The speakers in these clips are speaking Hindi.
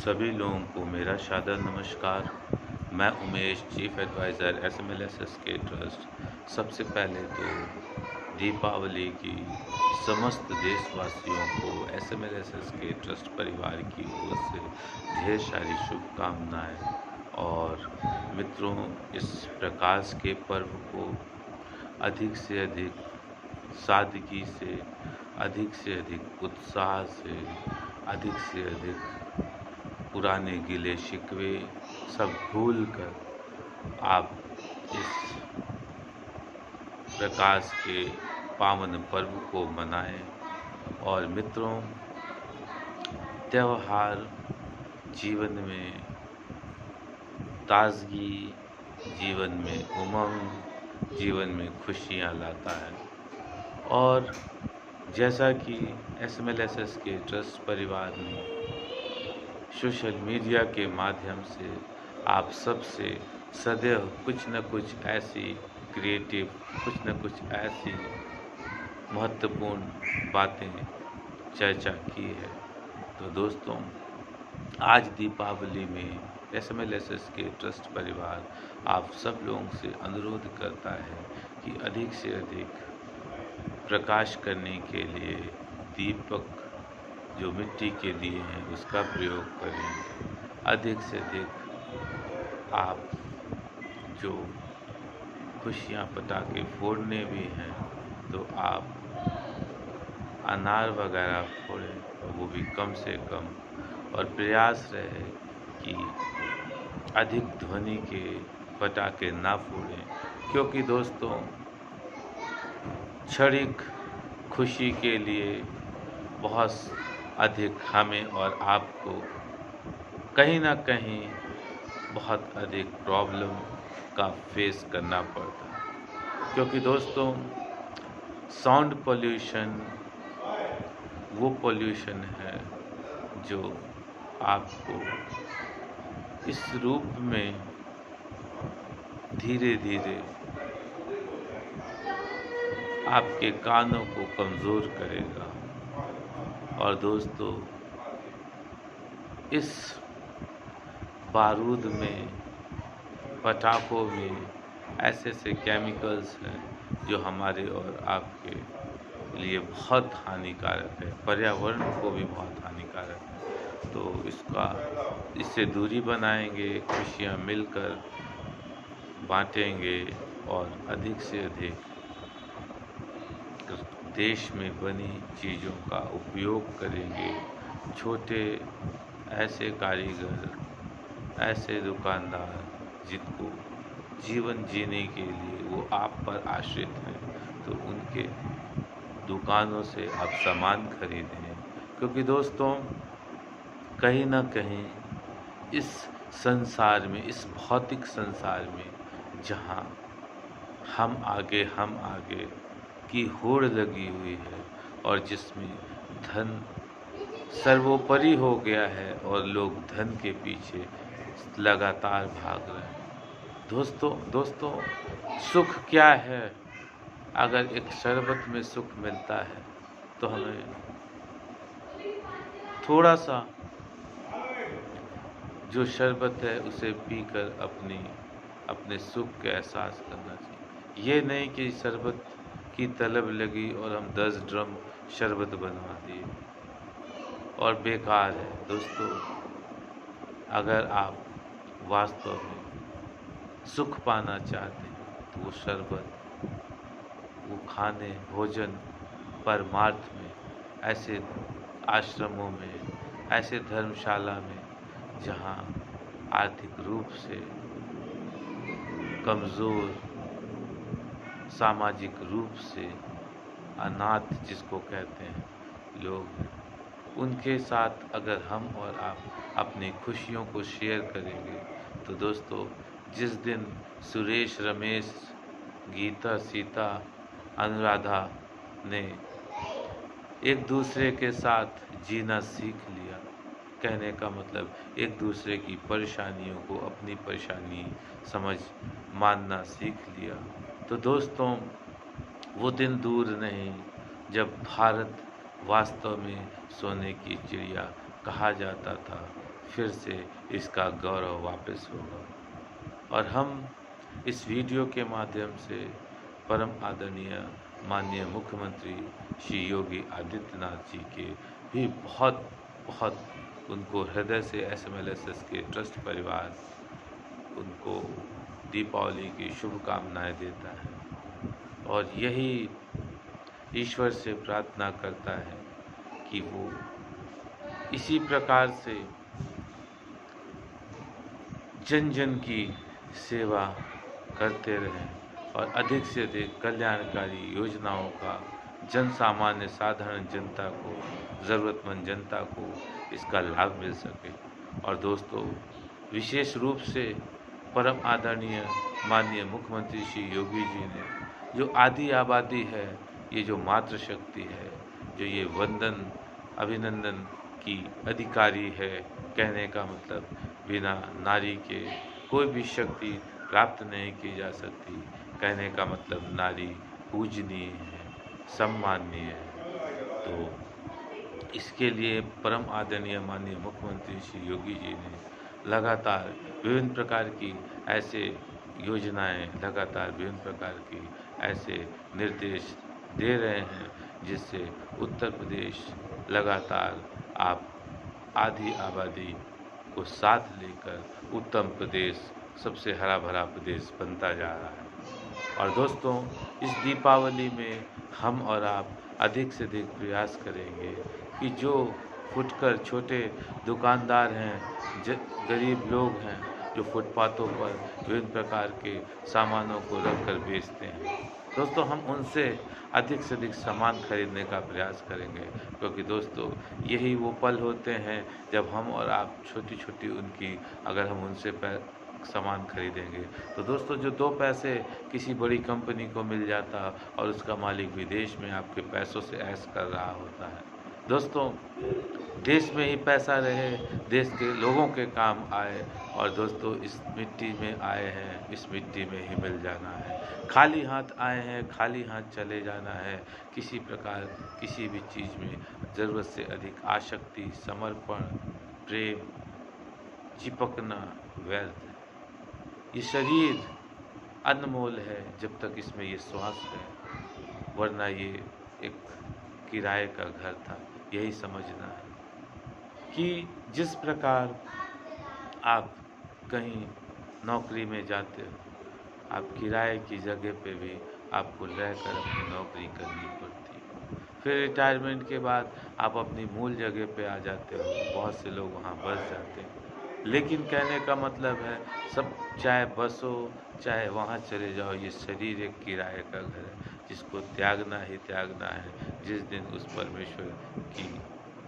सभी लोगों को मेरा सादर नमस्कार। मैं Umesh, chief adviser SMLSSK trust. सबसे पहले तो दीपावली की समस्त देशवासियों को SMLSSK ट्रस्ट परिवार की ओर से ढेर सारी शुभकामनाएँ। और मित्रों, इस प्रकाश के पर्व को अधिक से अधिक सादगी से अधिक उत्साह से अधिक पुराने गिले शिकवे सब भूल कर आप इस प्रकाश के पावन पर्व को मनाएं। और मित्रों, त्योहार जीवन में ताजगी, जीवन में उमंग, जीवन में खुशियाँ लाता है। और जैसा कि SMLSSK ट्रस्ट परिवार ने सोशल मीडिया के माध्यम से आप सबसे सदैव कुछ न कुछ ऐसी क्रिएटिव, कुछ न कुछ ऐसी महत्वपूर्ण बातें चर्चा की है। तो दोस्तों, आज दीपावली में SMLSSK ट्रस्ट परिवार आप सब लोगों से अनुरोध करता है कि अधिक से अधिक प्रकाश करने के लिए दीपक जो मिट्टी के दिए हैं उसका प्रयोग करें। अधिक से अधिक आप जो खुशियाँ पटाखे फोड़ने भी हैं तो आप अनार वगैरह फोड़ें, तो वो भी कम से कम। और प्रयास रहे कि अधिक ध्वनि के पटाखे ना फोड़ें, क्योंकि दोस्तों क्षणिक खुशी के लिए बहुत अधिक हमें और आपको कहीं ना कहीं बहुत अधिक प्रॉब्लम का फेस करना पड़ता है। क्योंकि दोस्तों, साउंड पोल्यूशन वो पोल्यूशन है जो आपको इस रूप में धीरे धीरे आपके कानों को कमज़ोर करेगा। और दोस्तों, इस बारूद में, पटाखों में ऐसे केमिकल्स हैं जो हमारे और आपके लिए बहुत हानिकारक है, पर्यावरण को भी बहुत हानिकारक है। तो इससे दूरी बनाएंगे, खुशियाँ मिलकर बांटेंगे और अधिक से अधिक देश में बनी चीज़ों का उपयोग करेंगे। छोटे ऐसे कारीगर, ऐसे दुकानदार जिनको जीवन जीने के लिए वो आप पर आश्रित हैं, तो उनके दुकानों से आप सामान खरीदें। क्योंकि दोस्तों, कहीं ना कहीं इस संसार में, इस भौतिक संसार में जहाँ हम आगे की होड़ लगी हुई है और जिसमें धन सर्वोपरि हो गया है और लोग धन के पीछे लगातार भाग रहे हैं। दोस्तों, सुख क्या है? अगर एक शरबत में सुख मिलता है तो हमें थोड़ा सा जो शरबत है उसे पीकर अपने सुख के एहसास करना चाहिए। ये नहीं कि शरबत की तलब लगी और हम 10 ड्रम शरबत बनवा दिए और बेकार है। दोस्तों, अगर आप वास्तव में सुख पाना चाहते हैं तो वो शरबत, वो खाने, भोजन, परमार्थ में, ऐसे आश्रमों में, ऐसे धर्मशाला में जहाँ आर्थिक रूप से कमज़ोर, सामाजिक रूप से अनाथ जिसको कहते हैं लोग हैं, उनके साथ अगर हम और आप अपनी खुशियों को शेयर करेंगे तो दोस्तों, जिस दिन सुरेश, रमेश, गीता, सीता, अनुराधा ने एक दूसरे के साथ जीना सीख लिया, कहने का मतलब एक दूसरे की परेशानियों को अपनी परेशानी समझ मानना सीख लिया, तो दोस्तों वो दिन दूर नहीं जब भारत वास्तव में सोने की चिड़िया कहा जाता था। फिर से इसका गौरव वापस होगा। और हम इस वीडियो के माध्यम से परम आदरणीय माननीय मुख्यमंत्री श्री योगी आदित्यनाथ जी के भी बहुत बहुत उनको हृदय से SMLSS के ट्रस्ट परिवार उनको दीपावली की शुभकामनाएं देता है और यही ईश्वर से प्रार्थना करता है कि वो इसी प्रकार से जन जन की सेवा करते रहें और अधिक से अधिक कल्याणकारी योजनाओं का जन सामान्य साधारण जनता को, ज़रूरतमंद जनता को इसका लाभ मिल सके। और दोस्तों, विशेष रूप से परम आदरणीय माननीय मुख्यमंत्री श्री योगी जी ने जो आदि आबादी है, ये जो मातृशक्ति है, जो ये वंदन अभिनंदन की अधिकारी है, कहने का मतलब बिना नारी के कोई भी शक्ति प्राप्त नहीं की जा सकती, कहने का मतलब नारी पूजनीय है, सम्माननीय है। तो इसके लिए परम आदरणीय माननीय मुख्यमंत्री श्री योगी जी ने लगातार विभिन्न प्रकार की ऐसे योजनाएं, लगातार विभिन्न प्रकार की ऐसे निर्देश दे रहे हैं जिससे उत्तर प्रदेश लगातार आप आधी आबादी को साथ लेकर उत्तम प्रदेश, सबसे हरा भरा प्रदेश बनता जा रहा है। और दोस्तों, इस दीपावली में हम और आप अधिक से अधिक प्रयास करेंगे कि जो फुटकर छोटे दुकानदार हैं, गरीब लोग हैं, जो फुटपाथों पर विभिन्न प्रकार के सामानों को रखकर बेचते हैं, दोस्तों हम उनसे अधिक से अधिक सामान खरीदने का प्रयास करेंगे, क्योंकि दोस्तों यही वो पल होते हैं जब हम और आप छोटी छोटी उनकी अगर हम उनसे सामान खरीदेंगे तो दोस्तों जो 2 पैसे किसी बड़ी कंपनी को मिल जाता और उसका मालिक विदेश में आपके पैसों से ऐश कर रहा होता है। दोस्तों, देश में ही पैसा रहे, देश के लोगों के काम आए, और दोस्तों इस मिट्टी में आए हैं, इस मिट्टी में ही मिल जाना है। खाली हाथ आए हैं, खाली हाथ चले जाना है। किसी प्रकार किसी भी चीज़ में ज़रूरत से अधिक आसक्ति, समर्पण, प्रेम, चिपकना व्यर्थ है। ये शरीर अनमोल है जब तक इसमें ये श्वास है, वरना ये एक किराए का घर था। यही समझना है कि जिस प्रकार आप कहीं नौकरी में जाते हो, आप किराए की जगह पे भी आपको रहकर अपनी नौकरी करनी पड़ती है। फिर रिटायरमेंट के बाद आप अपनी मूल जगह पे आ जाते हो, बहुत से लोग वहाँ बस जाते हैं। लेकिन कहने का मतलब है सब, चाहे बस हो चाहे वहाँ चले जाओ, ये शरीर एक किराए का घर है जिसको त्यागना ही त्यागना है जिस दिन उस परमेश्वर की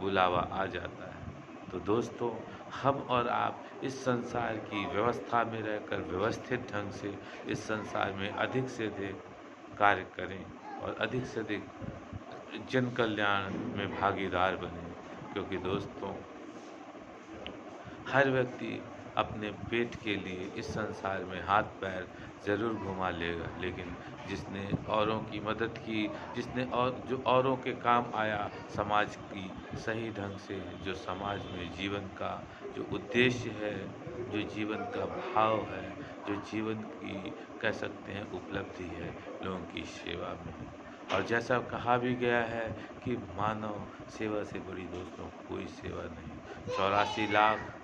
बुलावा आ जाता है। तो दोस्तों, हम और आप इस संसार की व्यवस्था में रहकर व्यवस्थित ढंग से इस संसार में अधिक से अधिक कार्य करें और अधिक से अधिक जन कल्याण में भागीदार बने, क्योंकि दोस्तों हर व्यक्ति अपने पेट के लिए इस संसार में हाथ पैर ज़रूर घुमा लेगा, लेकिन जिसने औरों की मदद की, जिसने और जो औरों के काम आया, समाज की सही ढंग से, जो समाज में जीवन का जो उद्देश्य है, जो जीवन का भाव है, जो जीवन की कह सकते हैं उपलब्धि है, लोगों की सेवा में। और जैसा कहा भी गया है कि मानव सेवा से बड़ी दोस्तों कोई सेवा नहीं। 84 लाख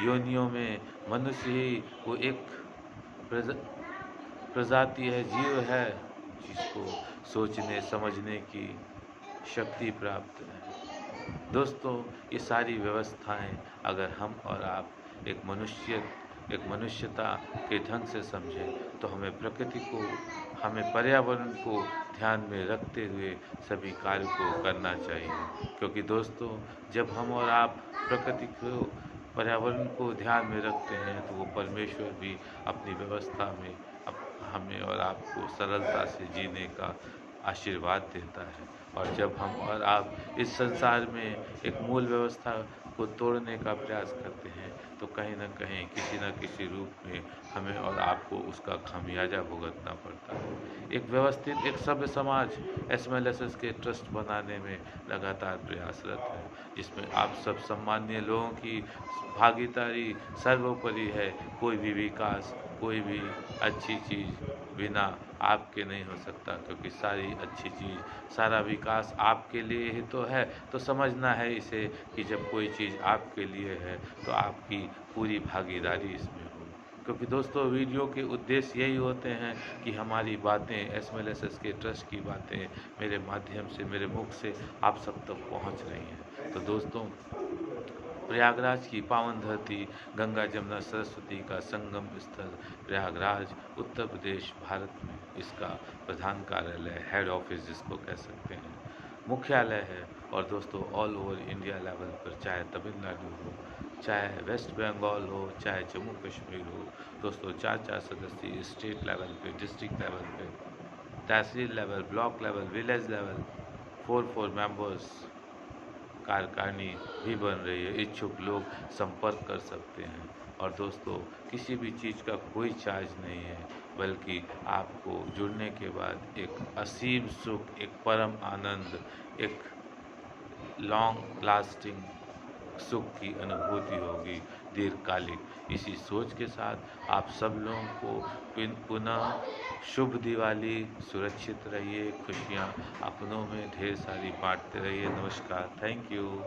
योनियों में मनुष्य ही वो एक प्रजाति है, जीव है, जिसको सोचने समझने की शक्ति प्राप्त है। दोस्तों, ये सारी व्यवस्थाएं अगर हम और आप एक मनुष्यता के ढंग से समझें तो हमें प्रकृति को, हमें पर्यावरण को ध्यान में रखते हुए सभी कार्य को करना चाहिए। क्योंकि दोस्तों जब हम और आप प्रकृति को, पर्यावरण को ध्यान में रखते हैं तो वो परमेश्वर भी अपनी व्यवस्था में हमें और आपको सरलता से जीने का आशीर्वाद देता है। और जब हम और आप इस संसार में एक मूल व्यवस्था को तोड़ने का प्रयास करते हैं तो कहीं न कहीं किसी न किसी रूप में हमें और आपको उसका खामियाजा भुगतना पड़ता है। एक व्यवस्थित, एक सभ्य समाज एसएमएलएसएस के ट्रस्ट बनाने में लगातार प्रयासरत है, जिसमें आप सब सामान्य लोगों की भागीदारी सर्वोपरि है। कोई भी विकास, कोई भी अच्छी चीज़ बिना आपके नहीं हो सकता, क्योंकि सारी अच्छी चीज़, सारा विकास आपके लिए ही तो है। तो समझना है इसे कि जब कोई चीज़ आपके लिए है तो आपकी पूरी भागीदारी इसमें हो। क्योंकि दोस्तों, वीडियो के उद्देश्य यही होते हैं कि हमारी बातें, एसएमएलएसएस के ट्रस्ट की बातें मेरे माध्यम से, मेरे मुख से आप सब तक पहुंच रही हैं। तो दोस्तों, प्रयागराज की पावन धरती, गंगा जमुना सरस्वती का संगम स्थल प्रयागराज, उत्तर प्रदेश, भारत में इसका प्रधान कार्यालय, हेड ऑफिस जिसको कह सकते हैं, मुख्यालय है। और दोस्तों, ऑल ओवर इंडिया लेवल पर, चाहे तमिलनाडु हो, चाहे वेस्ट बंगाल हो, चाहे जम्मू कश्मीर हो, दोस्तों 4-4 सदस्यीय स्टेट लेवल पे, डिस्ट्रिक्ट लेवल पे, tehsil level, block level, village level, 4-4 members कार्यकारिणी भी बन रही है। इच्छुक लोग संपर्क कर सकते हैं। और दोस्तों, किसी भी चीज़ का कोई चार्ज नहीं है, बल्कि आपको जुड़ने के बाद एक असीम सुख, एक परम आनंद, एक लॉन्ग लास्टिंग सुख की अनुभूति होगी, दीर्घकालिक। इसी सोच के साथ आप सब लोगों को पुनः शुभ दिवाली। सुरक्षित रहिए, खुशियाँ अपनों में ढेर सारी बांटते रहिए। नमस्कार, थैंक यू।